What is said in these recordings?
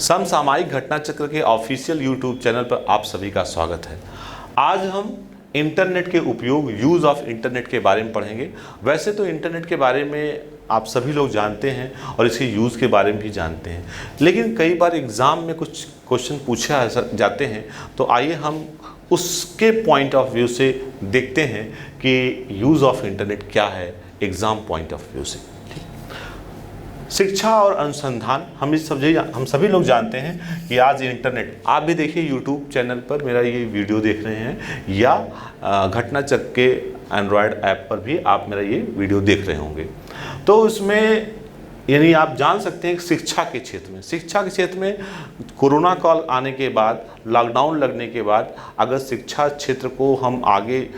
समसामयिक घटना चक्र के ऑफिशियल यूट्यूब चैनल पर आप सभी का स्वागत है। आज हम इंटरनेट के उपयोग, यूज़ ऑफ इंटरनेट के बारे में पढ़ेंगे। वैसे तो इंटरनेट के बारे में आप सभी लोग जानते हैं और इसके यूज़ के बारे में भी जानते हैं, लेकिन कई बार एग्ज़ाम में कुछ क्वेश्चन पूछे जाते हैं, तो आइए हम उसके पॉइंट ऑफ व्यू से देखते हैं कि यूज़ ऑफ इंटरनेट क्या है एग्ज़ाम पॉइंट ऑफ व्यू से। शिक्षा और अनुसंधान हम सभी लोग जानते हैं कि आज इंटरनेट, आप भी देखिए यूट्यूब चैनल पर मेरा ये वीडियो देख रहे हैं या घटना चक्र के एंड्रॉयड ऐप पर भी आप मेरा ये वीडियो देख रहे होंगे। तो उसमें यानी आप जान सकते हैं कि शिक्षा के क्षेत्र में कोरोना काल आने के बाद, लॉकडाउन लगने के बाद अगर शिक्षा क्षेत्र को हम आगे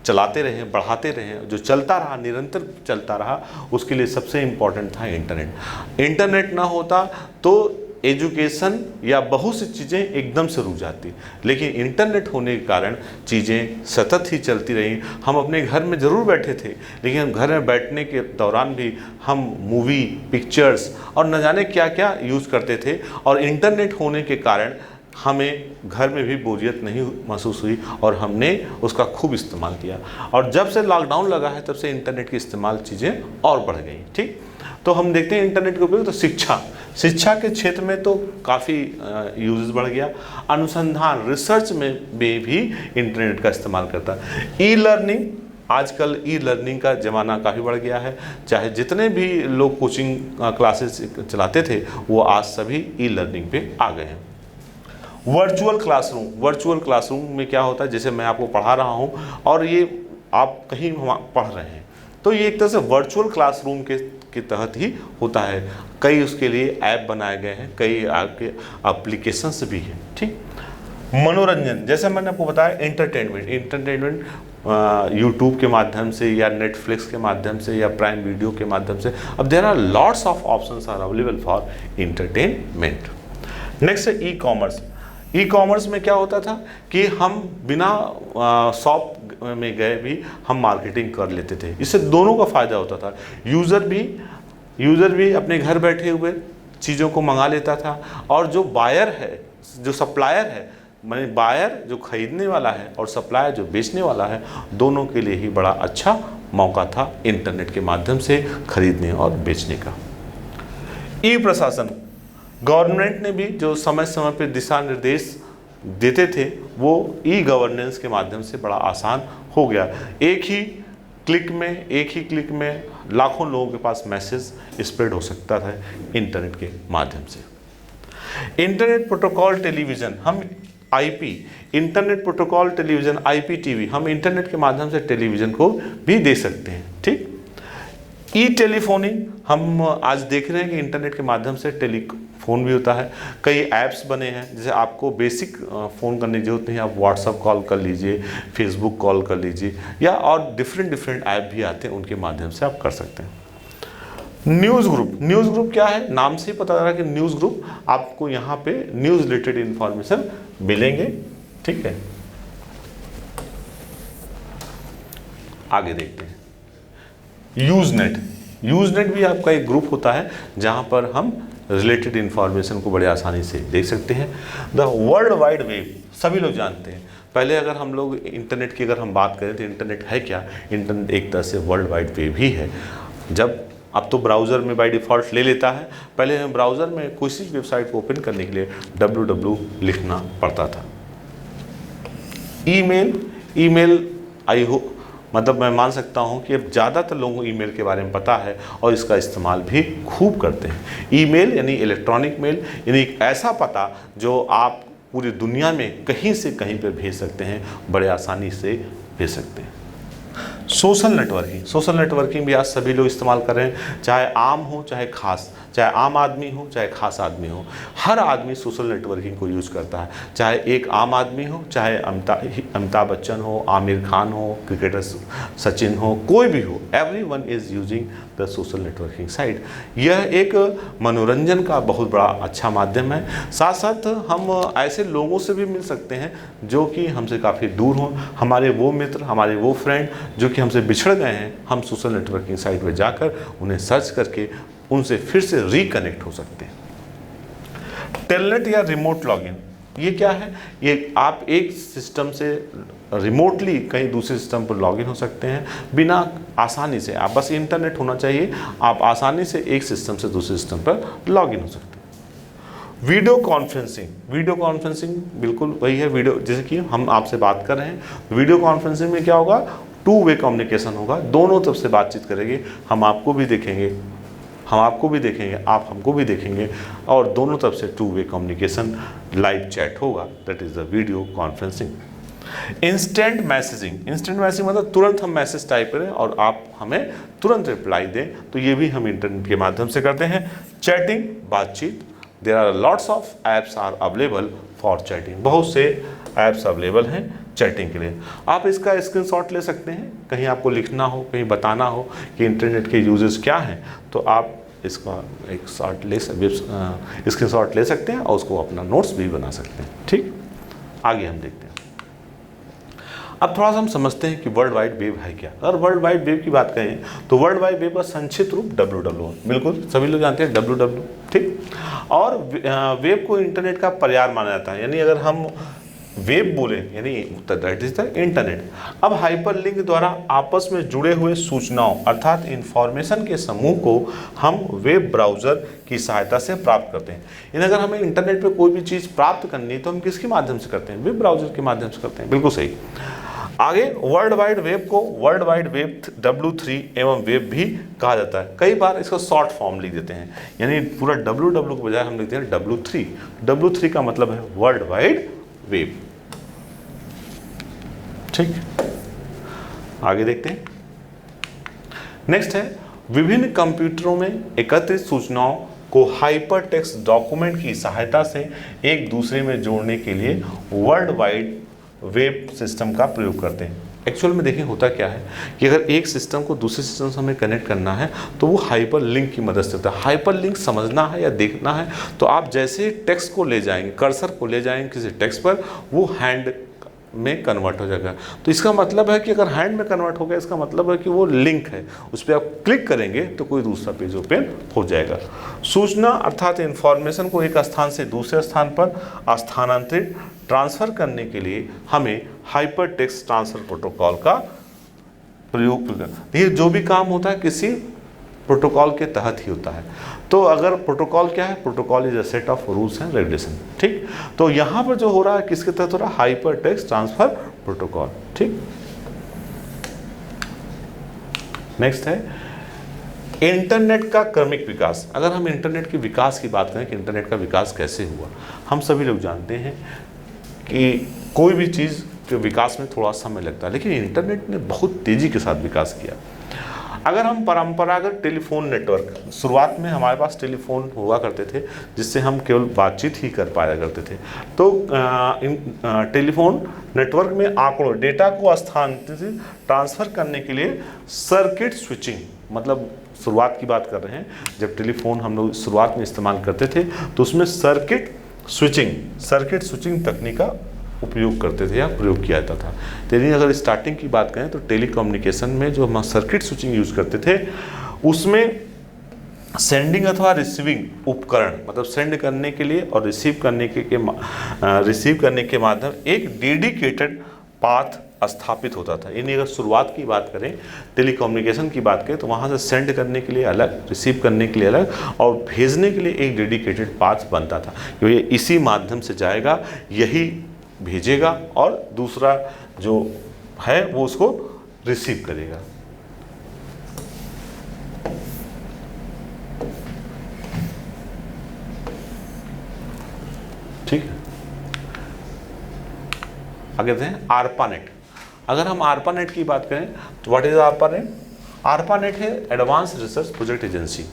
चलाते रहें, बढ़ाते रहें, जो चलता रहा, निरंतर चलता रहा, उसके लिए सबसे इम्पॉर्टेंट था इंटरनेट। इंटरनेट ना होता तो एजुकेशन या बहुत सी चीज़ें एकदम से रुक जाती, लेकिन इंटरनेट होने के कारण चीज़ें सतत ही चलती रहीं। हम अपने घर में ज़रूर बैठे थे, लेकिन हम घर में बैठने के दौरान भी हम मूवी, पिक्चर्स और न जाने क्या क्या यूज़ करते थे, और इंटरनेट होने के कारण हमें घर में भी बोरियत नहीं महसूस हुई और हमने उसका खूब इस्तेमाल किया। और जब से लॉकडाउन लगा है तब से इंटरनेट की इस्तेमाल चीज़ें और बढ़ गई। ठीक, तो हम देखते हैं इंटरनेट के उपयोग। तो शिक्षा के क्षेत्र में तो काफ़ी यूजेस बढ़ गया। अनुसंधान, रिसर्च में भी इंटरनेट का इस्तेमाल करता है। ई लर्निंग, आजकल ई लर्निंग का ज़माना काफ़ी बढ़ गया है। चाहे जितने भी लोग कोचिंग क्लासेस चलाते थे वो आज सभी ई लर्निंग पे आ गए हैं। वर्चुअल क्लासरूम में क्या होता है, जैसे मैं आपको पढ़ा रहा हूँ और ये आप कहीं पढ़ रहे हैं, तो ये एक तरह से वर्चुअल क्लासरूम के तहत ही होता है। कई उसके लिए ऐप बनाए गए हैं, कई आपके एप्लीकेशंस भी हैं। ठीक, मनोरंजन, जैसे मैंने आपको बताया, एंटरटेनमेंट यूट्यूब के माध्यम से या नेटफ्लिक्स के माध्यम से या प्राइम वीडियो के माध्यम से। अब there are lots of options are available for entertainment. Next है ई कॉमर्स में क्या होता था कि हम बिना शॉप में गए भी हम मार्केटिंग कर लेते थे। इससे दोनों का फ़ायदा होता था। यूज़र भी अपने घर बैठे हुए चीज़ों को मंगा लेता था, और जो बायर है, जो सप्लायर है, माने बायर जो खरीदने वाला है और सप्लायर जो बेचने वाला है, दोनों के लिए ही बड़ा अच्छा मौका था इंटरनेट के माध्यम से खरीदने और बेचने का। ई प्रशासन, गवर्नमेंट ने भी जो समय समय पर दिशा निर्देश देते थे वो ई गवर्नेंस के माध्यम से बड़ा आसान हो गया। एक ही क्लिक में लाखों लोगों के पास मैसेज स्प्रेड हो सकता था इंटरनेट के माध्यम से। इंटरनेट प्रोटोकॉल टेलीविज़न, हम इंटरनेट प्रोटोकॉल टेलीविज़न, IPTV, हम इंटरनेट के माध्यम से टेलीविज़न को भी दे सकते हैं। ठीक, ई टेलीफोनिंग, हम आज देख रहे हैं कि इंटरनेट के माध्यम से टेलीफोन भी होता है। कई ऐप्स बने हैं, जैसे आपको बेसिक फ़ोन करने की जरूरत नहीं है, आप व्हाट्सअप कॉल कर लीजिए, फेसबुक कॉल कर लीजिए, या और डिफरेंट ऐप भी आते हैं, उनके माध्यम से आप कर सकते हैं। न्यूज़ ग्रुप क्या है, नाम से ही पता चला कि न्यूज़ ग्रुप, आपको यहाँ पे न्यूज़ रिलेटेड इंफॉर्मेशन मिलेंगे। ठीक है, आगे देखते हैं। यूज़नेट भी आपका एक ग्रुप होता है जहाँ पर हम रिलेटेड इंफॉर्मेशन को बड़े आसानी से देख सकते हैं। द वर्ल्ड वाइड वेब, सभी लोग जानते हैं। पहले अगर हम लोग इंटरनेट की अगर हम बात करें तो इंटरनेट है क्या, इंटरनेट एक तरह से वर्ल्ड वाइड वेब ही है। अब तो ब्राउज़र में बाय डिफ़ॉल्ट ले लेता है, पहले हमें ब्राउज़र में किसी वेबसाइट को ओपन करने के लिए www लिखना पड़ता था। ईमेल मतलब मैं मान सकता हूं कि अब ज़्यादातर लोगों को ईमेल के बारे में पता है और इसका इस्तेमाल भी खूब करते हैं। ईमेल यानी इलेक्ट्रॉनिक मेल, यानी एक ऐसा पता जो आप पूरी दुनिया में कहीं से कहीं पर भेज सकते हैं, बड़े आसानी से भेज सकते हैं। सोशल नेटवर्किंग भी आज सभी लोग इस्तेमाल कर रहे हैं, चाहे आम हो चाहे खास, चाहे आम आदमी हो चाहे खास आदमी हो, हर आदमी सोशल नेटवर्किंग को यूज़ करता है। चाहे एक आम आदमी हो, चाहे अमिताभ बच्चन हो, आमिर खान हो, क्रिकेटर सचिन हो, कोई भी हो, everyone is using the social networking site. यह एक मनोरंजन का बहुत बड़ा अच्छा माध्यम है। साथ साथ हम ऐसे लोगों से भी मिल सकते हैं जो कि हमसे काफ़ी दूर हों, हमारे वो मित्र, हमारे वो फ्रेंड जो कि हमसे बिछड़ गए हैं, हम सोशल नेटवर्किंग साइट पर जाकर उन्हें सर्च करके उनसे फिर से रिकनेक्ट हो सकते हैं। टेलनेट या रिमोट लॉगिन, ये क्या है? ये आप एक सिस्टम से रिमोटली कहीं दूसरे सिस्टम पर लॉगिन हो सकते हैं बिना आसानी से, आप बस इंटरनेट होना चाहिए, आप आसानी से एक सिस्टम से दूसरे सिस्टम पर लॉगिन हो सकते हैं। वीडियो कॉन्फ्रेंसिंग, वीडियो कॉन्फ्रेंसिंग बिल्कुल वही है, वीडियो जैसे कि हम आपसे बात कर रहे हैं, वीडियो कॉन्फ्रेंसिंग में क्या होगा? टू वे कम्युनिकेशन होगा, दोनों तरफ से बातचीत करेंगे, हम आपको भी देखेंगे, हम आपको भी देखेंगे, आप हमको भी देखेंगे, और दोनों तरफ से two way communication live chat होगा, that is the video conferencing. Instant messaging, instant messaging मतलब तुरंत हम मैसेज टाइप करें और आप हमें तुरंत रिप्लाई दें, तो ये भी हम इंटरनेट के माध्यम से करते हैं। चैटिंग, बातचीत, there are lots of apps are available for chatting, बहुत से ऐप्स अवेलेबल हैं चैटिंग के लिए। आप इसका स्क्रीनशॉट ले सकते हैं, कहीं आपको लिखना हो, कहीं बताना हो कि इंटरनेट के यूजेस क्या हैं, तो आप इसका एक स्क्रीनशॉट ले सकते हैं और उसको अपना नोट्स भी बना सकते हैं। ठीक, आगे हम देखते हैं। अब थोड़ा सा हम समझते हैं कि वर्ल्ड वाइड वेब है क्या। अगर वर्ल्ड वाइड वेब की बात करें तो वर्ल्ड वाइड वेब का संक्षिप्त रूप WWW, बिल्कुल सभी लोग जानते हैं WWW, ठीक। और वेब को इंटरनेट का पर्याय माना जाता है, यानी अगर हम वेब बोले यानी दैट इज द इंटरनेट। अब हाइपरलिंक द्वारा आपस में जुड़े हुए सूचनाओं अर्थात इंफॉर्मेशन के समूह को हम वेब ब्राउज़र की सहायता से प्राप्त करते हैं। यानी अगर हमें इंटरनेट पे कोई भी चीज़ प्राप्त करनी है तो हम किसके माध्यम से करते हैं? वेब ब्राउज़र के माध्यम से करते हैं, बिल्कुल सही। आगे वर्ल्ड वाइड वेब को वर्ल्ड वाइड वेब W3 एवं वेब भी कहा जाता है। कई बार इसको शॉर्ट फॉर्म लिख देते हैं, यानी पूरा WW के बजाय हम लिखते हैं W3। W3 का मतलब है वर्ल्ड वाइड वेब। ठीक, आगे देखते हैं। नेक्स्ट है विभिन्न कंप्यूटरों में एकत्रित सूचनाओं को हाइपर टेक्स्ट डॉक्यूमेंट की सहायता से एक दूसरे में जोड़ने के लिए वर्ल्ड वाइड वेब सिस्टम का प्रयोग करते हैं। एक्चुअल में देखें होता क्या है कि अगर एक सिस्टम को दूसरे सिस्टम से हमें कनेक्ट करना है तो वो हाइपर लिंक की मदद से होता है। हाइपर लिंक समझना है या देखना है तो आप जैसे टेक्स्ट को ले जाएंगे, कर्सर को ले जाएंगे किसी टेक्स्ट पर, वो हैंड में कन्वर्ट हो जाएगा। तो इसका मतलब है कि अगर हैंड में कन्वर्ट हो गया, इसका मतलब है कि वो लिंक है, उस पर आप क्लिक करेंगे तो कोई दूसरा पेज ओपन हो जाएगा। सूचना अर्थात इंफॉर्मेशन को एक स्थान से दूसरे स्थान पर स्थानांतरित ट्रांसफ़र करने के लिए हमें हाइपर टेक्स्ट ट्रांसफ़र प्रोटोकॉल का प्रयोग करना। ये जो भी काम होता है किसी प्रोटोकॉल के तहत ही होता है। तो अगर प्रोटोकॉल क्या है? Protocol is a set of rules and regulation. ठीक, तो यहाँ पर जो हो रहा है किसके तहत हो रहा है? Hyper text transfer protocol. ठीक, नेक्स्ट है इंटरनेट का क्रमिक विकास। अगर हम इंटरनेट के विकास की बात करें कि इंटरनेट का विकास कैसे हुआ, हम सभी लोग जानते हैं कि कोई भी चीज़ के विकास में थोड़ा समय लगता है, लेकिन इंटरनेट ने बहुत तेज़ी के साथ विकास किया। अगर हम परंपरागत टेलीफोन नेटवर्क, शुरुआत में हमारे पास टेलीफोन हुआ करते थे जिससे हम केवल बातचीत ही कर पाया करते थे, तो टेलीफोन नेटवर्क में आंकड़ों डेटा को स्थानांतरित ट्रांसफ़र करने के लिए सर्किट स्विचिंग, मतलब शुरुआत की बात कर रहे हैं, जब टेलीफोन हम लोग शुरुआत में इस्तेमाल करते थे तो उसमें सर्किट स्विचिंग तकनीक का उपयोग करते थे या प्रयोग किया जाता था। लेकिन अगर स्टार्टिंग की बात करें तो टेलीकम्युनिकेशन में जो हम सर्किट स्विचिंग यूज़ करते थे उसमें सेंडिंग अथवा रिसीविंग उपकरण, मतलब सेंड करने के लिए और रिसीव करने के माध्यम एक डेडिकेटेड पाथ स्थापित होता था। यानी अगर शुरुआत की बात करें, टेलीकम्युनिकेशन की बात करें, तो वहाँ से सेंड करने के लिए अलग, रिसीव करने के लिए अलग और भेजने के लिए एक डेडिकेटेड पाथ बनता था कि ये इसी माध्यम से जाएगा, यही भेजेगा और दूसरा जो है वो उसको रिसीव करेगा। ठीक है, आगे देखते हैं ARPANET। अगर हम ARPANET की बात करें तो व्हाट इज ARPANET? ARPANET है advance research project agency.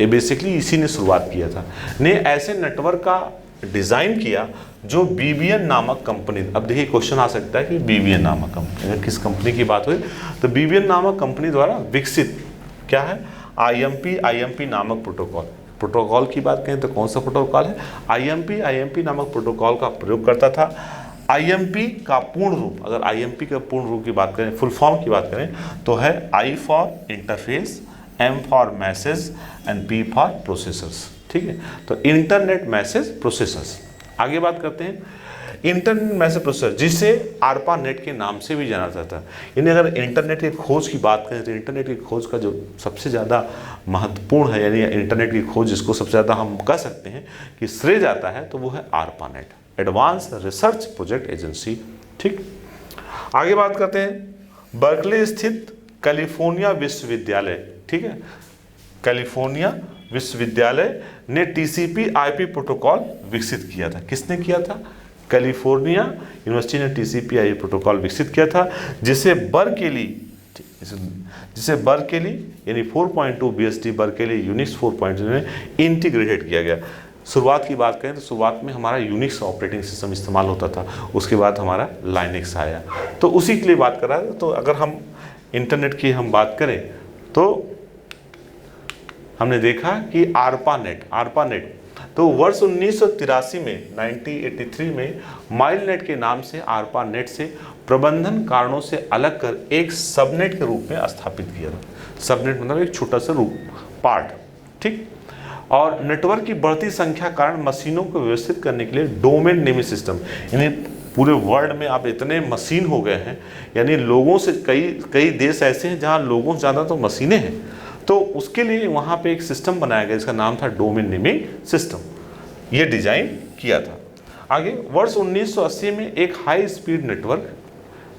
Basically इसी ने शुरुआत किया था, ने ऐसे नेटवर्क का डिज़ाइन किया जो BBN नामक कंपनी, अब देखिए क्वेश्चन आ सकता है कि BBN नामक कंपनी, अगर किस कंपनी की बात हुई तो BBN नामक कंपनी द्वारा विकसित क्या है? IMP नामक प्रोटोकॉल की बात करें तो कौन सा प्रोटोकॉल है? IMP नामक प्रोटोकॉल का प्रयोग करता था। IMP का पूर्ण रूप, अगर IMP का पूर्ण रूप की बात करें, फुल फॉर्म की बात करें तो है I for interface, M for message and P for processors. ठीक है। तो इंटरनेट मैसेज प्रोसेसर्स, आगे बात करते हैं इंटरनेट मैसेज प्रोसेसर, जिसे ARPANET के नाम से भी जाना जाता है। यानी अगर इंटरनेट की खोज की बात करें तो इंटरनेट की खोज का जो सबसे ज़्यादा महत्वपूर्ण है, यानी इंटरनेट की खोज जिसको सबसे ज़्यादा हम कह सकते हैं कि श्रेय जाता है, तो वो है ARPANET, advance research project agency. ठीक, आगे बात करते हैं बर्कले स्थित कैलिफोर्निया विश्वविद्यालय, ठीक है, कैलिफोर्निया विश्वविद्यालय ने TCP/IP प्रोटोकॉल विकसित किया था। किसने किया था? कैलिफोर्निया यूनिवर्सिटी ने TCP/IP प्रोटोकॉल विकसित किया था, जिसे बर्कली यानी 4.2 BSD बर्कली यूनिक्स 4.0 में इंटीग्रेटेड किया गया। शुरुआत की बात करें तो शुरुआत में हमारा यूनिक्स ऑपरेटिंग सिस्टम इस्तेमाल होता था, उसके बाद हमारा लाइनेक्स आया, तो उसी के लिए बात कर रहा है। तो अगर हम इंटरनेट की हम बात करें तो हमने देखा कि ARPANET तो वर्ष 1983 में 1983 में माइलनेट के नाम से ARPANET से प्रबंधन कारणों से अलग कर एक सबनेट के रूप में स्थापित किया था। सबनेट मतलब एक छोटा सा रूप पार्ट, ठीक। और नेटवर्क की बढ़ती संख्या कारण मशीनों को व्यवस्थित करने के लिए डोमेन नेमिंग सिस्टम, यानी पूरे वर्ल्ड में आप इतने मशीन हो गए हैं, यानी लोगों से कई देश ऐसे हैं जहां लोगों से ज़्यादा तो मशीनें हैं, तो उसके लिए वहाँ पे एक सिस्टम बनाया गया जिसका नाम था डोमेन नेमिंग सिस्टम, ये डिजाइन किया था। आगे वर्ष 1980 में एक हाई स्पीड नेटवर्क,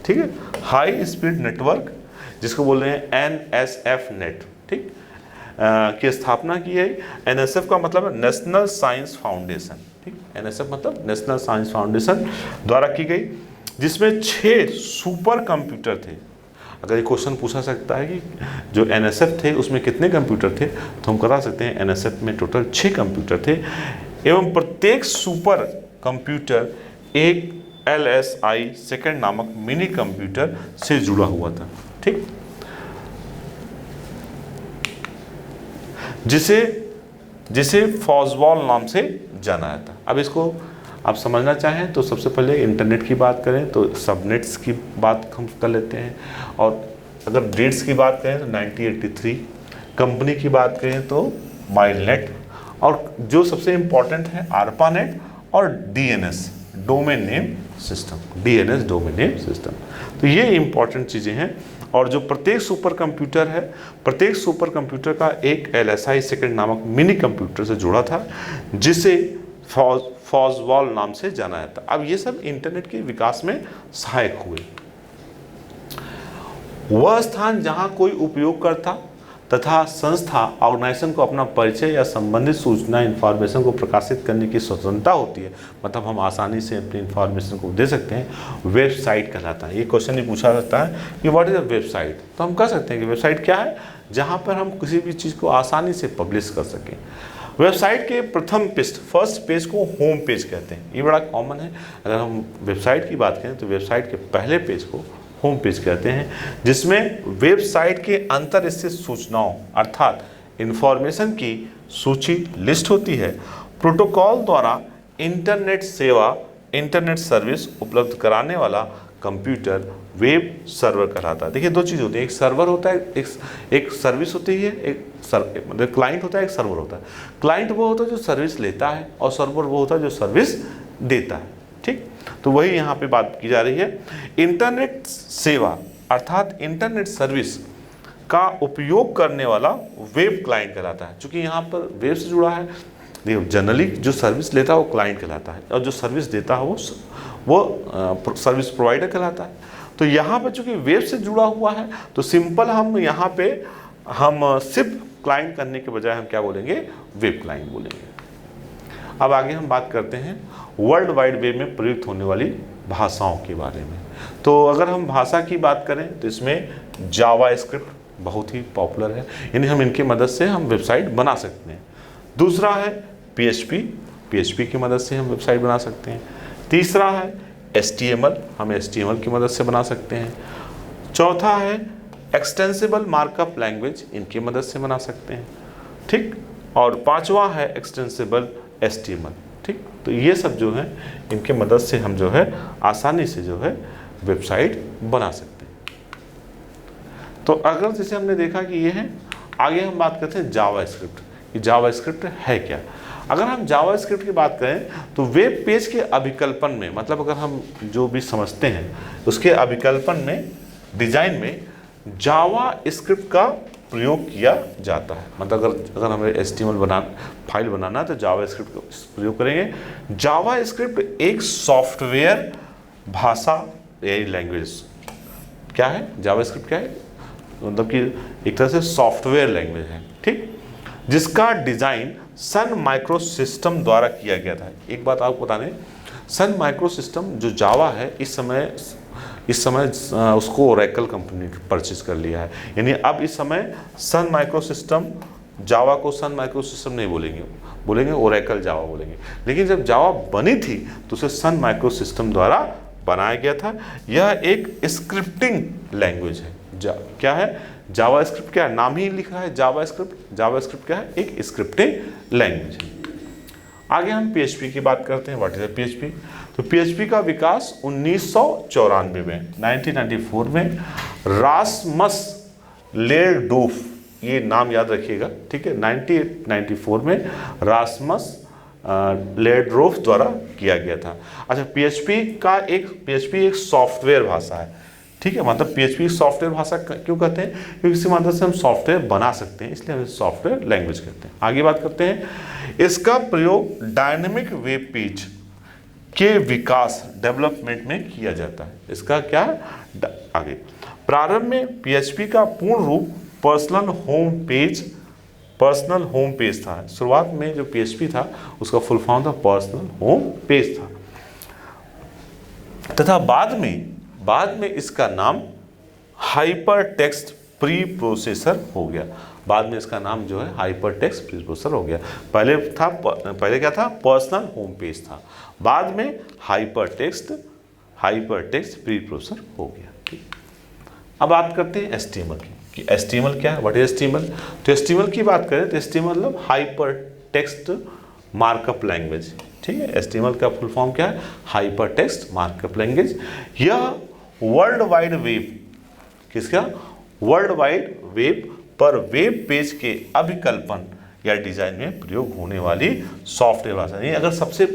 ठीक है, हाई स्पीड नेटवर्क जिसको बोल रहे हैं NSF नेट, ठीक, की स्थापना की है। NSF का मतलब है नेशनल साइंस फाउंडेशन, ठीक, NSF मतलब नेशनल साइंस फाउंडेशन द्वारा की गई, जिसमें 6 सुपर कंप्यूटर थे। अगर ये क्वेश्चन पूछा सकता है कि जो NSF थे उसमें कितने कंप्यूटर थे, तो हम बता सकते हैं NSF में टोटल 6 कंप्यूटर थे, एवं प्रत्येक सुपर कंप्यूटर एक LSI सेकंड नामक मिनी कंप्यूटर से जुड़ा हुआ था, ठीक, जिसे फॉज़बॉल नाम से जाना जाता। अब इसको आप समझना चाहें तो सबसे पहले इंटरनेट की बात करें तो सबनेट्स की बात हम कर लेते हैं, और अगर डेट्स की बात करें तो 1983, कंपनी की बात करें तो माइलनेट, और जो सबसे इम्पॉर्टेंट है ARPANET और DNS domain name system, DNS domain name system. तो ये इम्पॉर्टेंट चीज़ें हैं, और जो प्रत्येक सुपर कंप्यूटर है, प्रत्येक सुपर कंप्यूटर का एक LSI सेकंड नामक मिनी कंप्यूटर से जुड़ा था, जिसे फॉज़बॉल नाम से जाना जाता। अब ये सब इंटरनेट के विकास में सहायक हुए। वह स्थान जहां कोई उपयोगकर्ता तथा संस्था ऑर्गेनाइजेशन को अपना परिचय या संबंधित सूचना इंफॉर्मेशन को प्रकाशित करने की स्वतंत्रता होती है, मतलब हम आसानी से अपनी इंफॉर्मेशन को दे सकते हैं, वेबसाइट कहलाता है। ये क्वेश्चन ही पूछा जाता है कि व्हाट इज अ वेबसाइट, तो हम कह सकते हैं कि वेबसाइट क्या है, जहां पर हम किसी भी चीज़ को आसानी से पब्लिश कर सकें। वेबसाइट के प्रथम पृष्ठ, फर्स्ट पेज को होम पेज कहते हैं, ये बड़ा कॉमन है। अगर हम वेबसाइट की बात करें तो वेबसाइट के पहले पेज को होम पेज कहते हैं, जिसमें वेबसाइट के अंतर स्थित सूचनाओं अर्थात इंफॉर्मेशन की सूची लिस्ट होती है। प्रोटोकॉल द्वारा इंटरनेट सेवा, इंटरनेट सर्विस उपलब्ध कराने वाला कंप्यूटर वेब सर्वर कहलाता है। देखिए दो चीज़ होती है, एक सर्वर होता है, एक सर्विस होती है, एक मतलब क्लाइंट होता है, एक सर्वर होता है। क्लाइंट वो होता है जो सर्विस लेता है, और सर्वर वो होता है जो सर्विस देता है, ठीक। तो वही यहाँ पे बात की जा रही है। इंटरनेट सेवा अर्थात इंटरनेट सर्विस का उपयोग करने वाला वेब क्लाइंट कहलाता है। चूँकि यहाँ पर वेब से जुड़ा है, देखो जनरली जो सर्विस लेता है वो क्लाइंट कहलाता है, और जो सर्विस देता है वो सर्विस प्रोवाइडर कहलाता है। तो यहाँ पर चूँकि वेब से जुड़ा हुआ है तो सिंपल हम यहाँ पे हम सिर्फ क्लाइंट करने के बजाय हम क्या बोलेंगे, वेब क्लाइंट बोलेंगे। अब आगे हम बात करते हैं वर्ल्ड वाइड वेब में प्रयुक्त होने वाली भाषाओं के बारे में। तो अगर हम भाषा की बात करें तो इसमें जावास्क्रिप्ट बहुत ही पॉपुलर है, यानी हम इनकी मदद से हम वेबसाइट बना सकते हैं। दूसरा है PHP की मदद से हम वेबसाइट बना सकते हैं। तीसरा है HTML, हम HTML की मदद से बना सकते हैं। चौथा है एक्सटेंसिबल मार्कअप लैंग्वेज, इनकी मदद से बना सकते हैं, ठीक। और पांचवा है एक्सटेंसिबल HTML, ठीक। तो ये सब जो है इनके मदद से हम जो है आसानी से जो है वेबसाइट बना सकते हैं। तो अगर जैसे हमने देखा कि ये है, आगे हम बात करते हैं जावास्क्रिप्ट। ये जावास्क्रिप्ट है क्या? अगर हम जावास्क्रिप्ट की बात करें तो वेब पेज के अभिकल्पन में, मतलब अगर हम जो भी समझते हैं उसके अभिकल्पन में, डिजाइन में जावास्क्रिप्ट का प्रयोग किया जाता है। मतलब अगर हमें HTML फाइल बनाना है तो जावास्क्रिप्ट का प्रयोग करेंगे। जावास्क्रिप्ट एक सॉफ्टवेयर भाषा यानी लैंग्वेज क्या है, जावास्क्रिप्ट क्या है, मतलब कि एक तरह से सॉफ्टवेयर लैंग्वेज है, ठीक, जिसका डिजाइन सन माइक्रो सिस्टम द्वारा किया गया था। एक बात आपको बता दें, सन माइक्रो सिस्टम जो जावा है इस समय उसको ओरेकल कंपनी ने परचेज कर लिया है। यानी अब इस समय सन माइक्रो सिस्टम जावा को सन माइक्रो सिस्टम नहीं बोलेंगे ओरेकल जावा बोलेंगे। लेकिन जब जावा बनी थी तो उसे सन माइक्रो सिस्टम द्वारा बनाया गया था। यह एक स्क्रिप्टिंग लैंग्वेज है। क्या है जावास्क्रिप्ट, क्या है, नाम ही लिखा है जावास्क्रिप्ट। जावास्क्रिप्ट क्या है, एक स्क्रिप्टिंग लैंग्वेज है। आगे हम PHP की बात करते हैं। What is PHP? तो PHP का विकास 1994 में 1994 में रासमस लेरडोफ, ये नाम याद रखिएगा, ठीक है, 1994 में रासमस लेरडोफ द्वारा किया गया था। अच्छा, PHP एक सॉफ्टवेयर भाषा है, ठीक है, मतलब PHP सॉफ्टवेयर भाषा क्यों कहते हैं, क्योंकि इसी मदद से हम सॉफ्टवेयर बना सकते हैं, इसलिए हम सॉफ्टवेयर लैंग्वेज कहते हैं। आगे बात करते हैं, इसका प्रयोग डायनेमिक वेब पेज के विकास डेवलपमेंट में किया जाता है। इसका क्या आगे, प्रारंभ में PHP का पूर्ण रूप पर्सनल होम पेज था। शुरुआत में जो PHP था उसका फुल फॉर्म था पर्सनल होम पेज था, तथा बाद में इसका नाम हाइपर टेक्स्ट प्री प्रोसेसर हो गया। बाद में इसका नाम जो है हाइपर टेक्स्ट प्री प्रोसेसर हो गया। पहले क्या था, पर्सनल होम पेज था, बाद में हाइपर टेक्स्ट प्री प्रोसेसर हो गया। ठीक, अब बात करते हैं HTML की कि HTML क्या है, व्हाट इज HTML। तो HTML की बात करें तो HTML मतलब हाइपर टेक्स्ट मार्कअप लैंग्वेज, ठीक है। HTML का फुल फॉर्म क्या है, हाइपर टेक्स्ट मार्कअप लैंग्वेज। यह वर्ल्ड वाइड वेब, किसका, वर्ल्ड वाइड वेब पर वेब पेज के अभिकल्पन या डिजाइन में प्रयोग होने वाली सॉफ्टवेयर भाषा है। अगर सबसे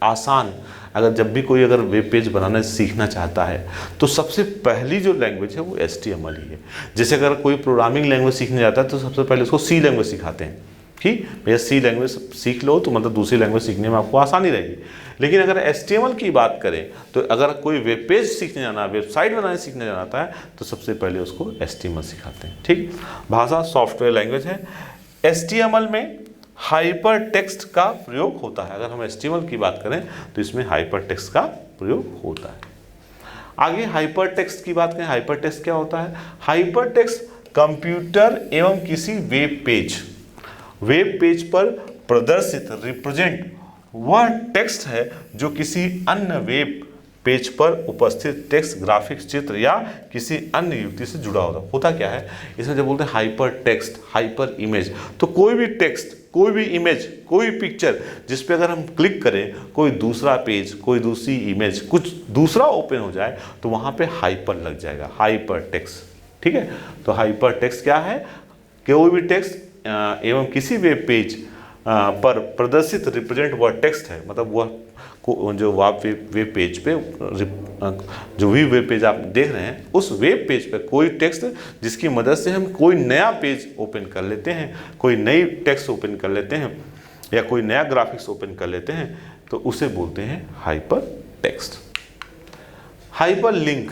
आसान, अगर जब भी कोई अगर वेब पेज बनाना सीखना चाहता है तो सबसे पहली जो लैंग्वेज है वो HTML ही है। जैसे अगर कोई प्रोग्रामिंग लैंग्वेज सीखने जाता है तो सबसे पहले उसको C लैंग्वेज सिखाते हैं कि भैया C लैंग्वेज सीख लो तो मतलब दूसरी लैंग्वेज सीखने में आपको आसानी रहेगी। लेकिन अगर HTML की बात करें तो अगर कोई वेब पेज सीखने जाना, वेबसाइट बनाने सीखने जाना है तो सबसे पहले उसको HTML सिखाते हैं। ठीक, भाषा सॉफ्टवेयर लैंग्वेज है। HTML में हाइपर टेक्स्ट का प्रयोग होता है। अगर हम HTML की बात करें तो इसमें हाइपर टेक्स्ट का प्रयोग होता है। आगे हाइपर टेक्स्ट की बात करें, हाइपर टेक्स्ट क्या होता है। हाइपर टेक्स्ट कंप्यूटर एवं किसी वेब पेज पर प्रदर्शित रिप्रेजेंट वह टेक्स्ट है जो किसी अन्य वेब पेज पर उपस्थित टेक्स्ट, ग्राफिक्स, चित्र या किसी अन्य युक्ति से जुड़ा होता क्या है इसमें जब बोलते हैं हाइपर टेक्स्ट, हाइपर इमेज, तो कोई भी टेक्स्ट, कोई भी इमेज, कोई पिक्चर जिस पे अगर हम क्लिक करें कोई दूसरा पेज, कोई दूसरी इमेज, कुछ दूसरा ओपन हो जाए तो वहां पे हाइपर लग जाएगा, हाइपर टेक्स्ट। ठीक है, तो हाइपर टेक्स्ट क्या है, कोई भी टेक्स्ट एवं किसी वेब पेज पर प्रदर्शित रिप्रेजेंट वह टेक्स्ट है, मतलब वह जो आप वेब पेज पे जो भी वेब पेज आप देख रहे हैं उस वेब पेज पे कोई टेक्स्ट जिसकी मदद से हम कोई नया पेज ओपन कर लेते हैं, कोई नई टेक्स्ट ओपन कर लेते हैं या कोई नया ग्राफिक्स ओपन कर लेते हैं तो उसे बोलते हैं हाइपर टेक्स्ट। हाइपर लिंक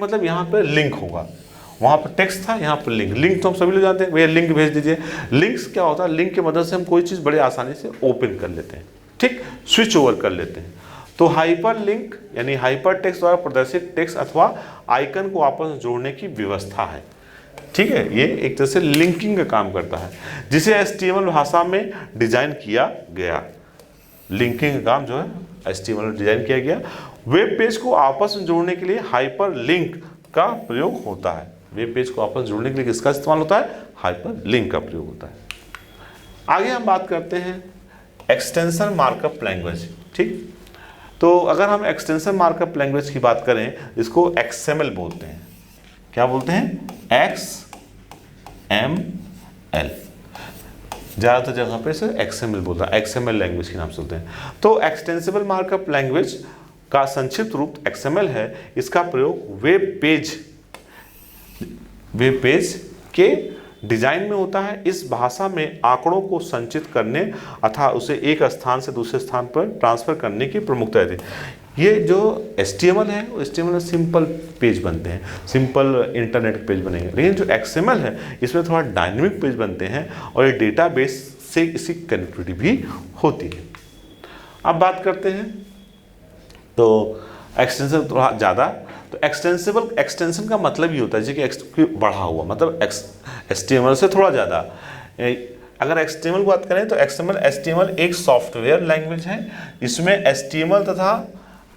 मतलब यहाँ पर लिंक होगा, वहाँ पर टेक्स्ट था, यहाँ पर लिंक तो हम सभी लोग जानते हैं, भैया लिंक भेज दीजिए। लिंक्स क्या होता है, लिंक की मदद से हम कोई चीज़ बड़े आसानी से ओपन कर लेते हैं, ठीक, स्विच ओवर कर लेते हैं। तो हाइपर लिंक यानी हाइपर टेक्स्ट द्वारा प्रदर्शित टेक्स्ट अथवा आइकन को आपस में जोड़ने की व्यवस्था है। ठीक है, ये एक तरह से लिंकिंग का काम करता है जिसे HTML भाषा में डिजाइन किया गया। लिंकिंग का काम जो है HTML में डिजाइन किया गया। वेब पेज को आपस में जोड़ने के लिए हाइपर लिंक का प्रयोग होता है। वेब पेज को आपस जोड़ने के लिए किसका इस्तेमाल होता है, हाइपर लिंक का प्रयोग होता है। आगे हम बात करते हैं एक्सटेंशन मार्कअप लैंग्वेज। ठीक, तो अगर हम एक्सटेंशन मार्कअप लैंग्वेज की बात करें इसको XML बोलते हैं। क्या बोलते हैं, XML। ज़्यादातर जगह पे इसे XML बोलता है, XML लैंग्वेज के नाम से होते हैं। तो एक्सटेंसिबल मार्कअप लैंग्वेज का संक्षिप्त रूप XML है। इसका प्रयोग वेब पेज के डिजाइन में होता है। इस भाषा में आंकड़ों को संचित करने अथवा उसे एक स्थान से दूसरे स्थान पर ट्रांसफर करने की प्रमुखता है। ये जो HTML है, HTML में सिंपल पेज बनते हैं, सिंपल इंटरनेट पेज बनेंगे, लेकिन जो XML है इसमें थोड़ा डायनेमिक पेज बनते हैं और ये डेटाबेस से इसकी कनेक्टिविटी भी होती है। अब बात करते हैं तो एक्सटेंशन थोड़ा ज़्यादा, तो एक्सटेंशन का मतलब ये होता है कि बढ़ा हुआ, मतलब HTML से थोड़ा ज़्यादा। अगर HTML की बात करें तो HTML एक सॉफ्टवेयर लैंग्वेज है। इसमें HTML तथा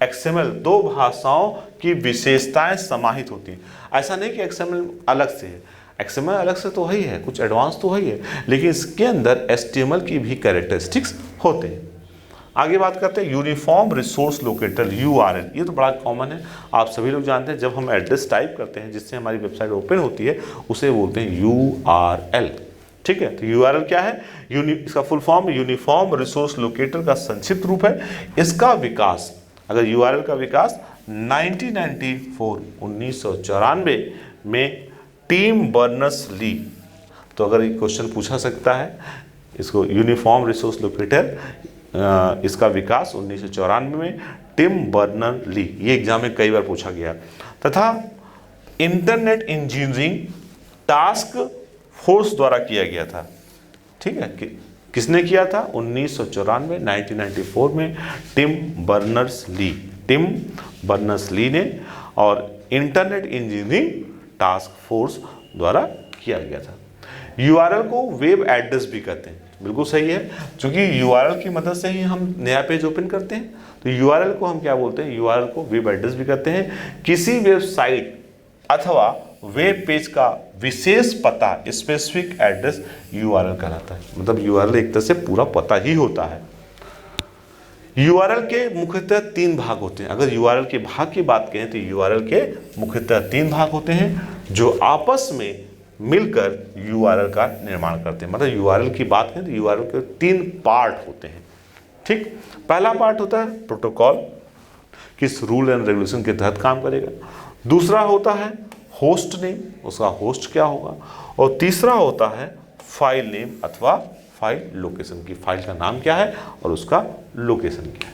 XML दो भाषाओं की विशेषताएं समाहित होती हैं। ऐसा नहीं कि XML अलग से है, XML अलग से तो है ही है, कुछ एडवांस तो है ही है, लेकिन इसके अंदर HTML की भी कैरेक्टरिस्टिक्स होते हैं। आगे बात करते हैं यूनिफॉर्म रिसोर्स लोकेटर URL। ये तो बड़ा कॉमन है, आप सभी लोग जानते हैं। जब हम एड्रेस टाइप करते हैं जिससे हमारी वेबसाइट ओपन होती है उसे बोलते हैं URL। ठीक है, तो URL क्या है? इसका full form uniform resource locator का संक्षिप्त रूप है। इसका विकास, अगर URL का विकास 1994 में टिम बर्नर्स-ली, तो अगर ये क्वेश्चन पूछा सकता है इसको, यूनिफॉर्म रिसोर्स लोकेटर इसका विकास 1994 में टिम बर्नर्स-ली, ये एग्जाम में कई बार पूछा गया, तथा इंटरनेट इंजीनियरिंग टास्क फोर्स द्वारा किया गया था। ठीक है, किसने किया था? 1994 में टिम बर्नर्स-ली ने, और इंटरनेट इंजीनियरिंग टास्क फोर्स द्वारा किया गया था। URL को वेब एड्रेस भी कहते हैं, बिल्कुल सही है, क्योंकि URL की मदद से ही हम नया पेज ओपन करते हैं। तो URL को हम क्या बोलते हैं? URL को वेब एड्रेस भी कहते हैं। किसी वेबसाइट अथवा वेब पेज का विशेष पता, स्पेसिफिक एड्रेस URL कहलाता है। मतलब URL एक तरह से पूरा पता ही होता है। URL के मुख्यतः 3 भाग होते हैं। अगर URL के भाग की बात करें तो URL के मुख्यतः 3 भाग होते हैं जो आपस में मिलकर URL का निर्माण करते हैं। मतलब URL की बात करें तो URL के 3 पार्ट होते हैं। ठीक, पहला पार्ट होता है प्रोटोकॉल, किस रूल एंड रेगुलेशन के तहत काम करेगा। दूसरा होता है होस्ट नेम, उसका होस्ट क्या होगा। और तीसरा होता है फाइल नेम अथवा फाइल लोकेशन, की फाइल का नाम क्या है और उसका लोकेशन क्या है।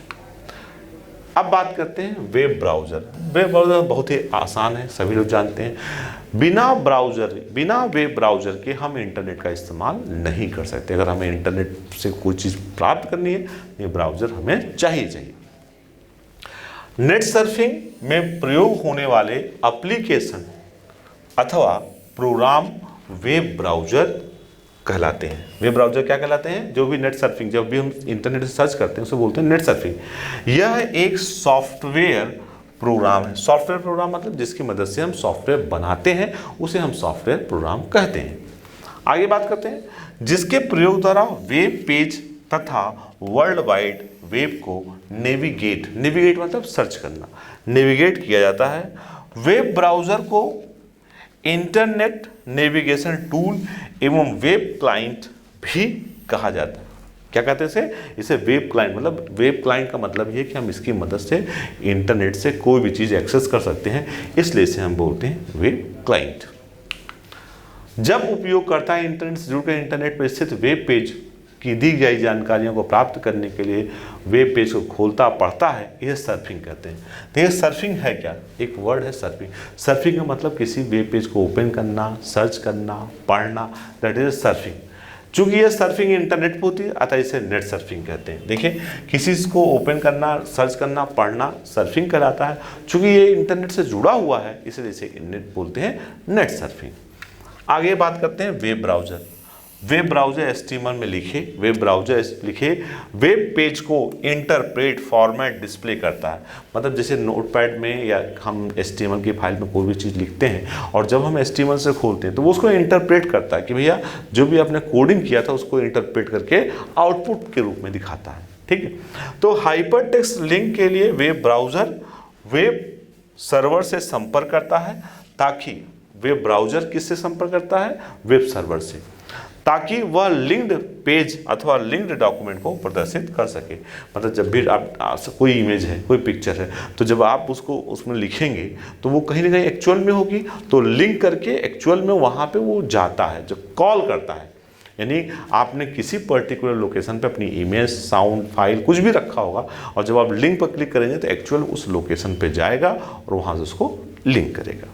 अब बात करते हैं वेब ब्राउज़र। वेब ब्राउज़र बहुत ही आसान है, सभी लोग जानते हैं। बिना वेब ब्राउज़र के हम इंटरनेट का इस्तेमाल नहीं कर सकते। अगर हमें इंटरनेट से कोई चीज़ प्राप्त करनी है, ये ब्राउज़र हमें चाहिए। नेट सर्फिंग में प्रयोग होने वाले एप्लीकेशन अथवा प्रोग्राम वेब ब्राउज़र कहलाते हैं। वेब ब्राउज़र क्या कहलाते हैं? जो भी नेट सर्फिंग, जब भी हम इंटरनेट से सर्च करते हैं उसे बोलते हैं नेट सर्फिंग। यह एक सॉफ्टवेयर प्रोग्राम है। सॉफ्टवेयर प्रोग्राम मतलब जिसकी मदद से हम सॉफ्टवेयर बनाते हैं उसे हम सॉफ्टवेयर प्रोग्राम कहते हैं। आगे बात करते हैं, जिसके प्रयोग द्वारा वेब पेज तथा वर्ल्ड वाइड वेब को नेविगेट मतलब सर्च करना, नेविगेट किया जाता है। वेब ब्राउज़र को इंटरनेट नेविगेशन टूल एवं वेब क्लाइंट भी कहा जाता है। क्या कहते हैं इसे? Web client. मतलब वेब क्लाइंट का मतलब ये है कि हम इसकी मदद से इंटरनेट से कोई भी चीज़ एक्सेस कर सकते हैं, इसलिए इसे हम बोलते हैं वेब क्लाइंट। जब उपयोगकर्ता इंटरनेट से जुड़कर इंटरनेट पर स्थित वेब पेज की दी गई जानकारियों को प्राप्त करने के लिए वेब पेज को खोलता पढ़ता है, यह सर्फिंग कहते हैं। तो ये सर्फिंग है क्या? एक वर्ड है सर्फिंग। सर्फिंग का मतलब किसी वेब पेज को ओपन करना, सर्च करना, पढ़ना, दैट इज सर्फिंग। चूंकि ये सर्फिंग इंटरनेट पर होती है अतः इसे नेट सर्फिंग कहते हैं। देखिए, किसी को ओपन करना, सर्च करना, पढ़ना सर्फिंग कहलाता है। चूंकि ये इंटरनेट से जुड़ा हुआ है इसलिए इसे नेट बोलते हैं, नेट सर्फिंग। आगे बात करते हैं web browser. Web browser HTML में लिखे वेब पेज को इंटरप्रेट, फॉर्मेट, डिस्प्ले करता है। मतलब जैसे नोटपैड में या हम HTML की फाइल में कोई भी चीज़ लिखते हैं और जब हम HTML से खोलते हैं तो वो उसको इंटरप्रेट करता है कि भैया जो भी आपने कोडिंग किया था उसको इंटरप्रेट करके आउटपुट के रूप में दिखाता है। ठीक है, तो हाइपरटेक्स्ट लिंक के लिए वेब ब्राउज़र वेब सर्वर से संपर्क करता है, ताकि वेब ब्राउज़र किससे संपर्क करता है? वेब सर्वर से, ताकि वह लिंक्ड पेज अथवा लिंक्ड डॉक्यूमेंट को प्रदर्शित कर सके। मतलब जब भी आप कोई इमेज है, कोई पिक्चर है, तो जब आप उसको उसमें लिखेंगे तो वो कहीं ना कहीं एक्चुअल में होगी, तो लिंक करके एक्चुअल में वहाँ पे वो जाता है, जो कॉल करता है। यानी आपने किसी पर्टिकुलर लोकेशन पे अपनी इमेज, साउंड फाइल कुछ भी रखा होगा, और जब आप लिंक पर क्लिक करेंगे तो एक्चुअल उस लोकेशन पे जाएगा और वहाँ से उसको लिंक करेगा।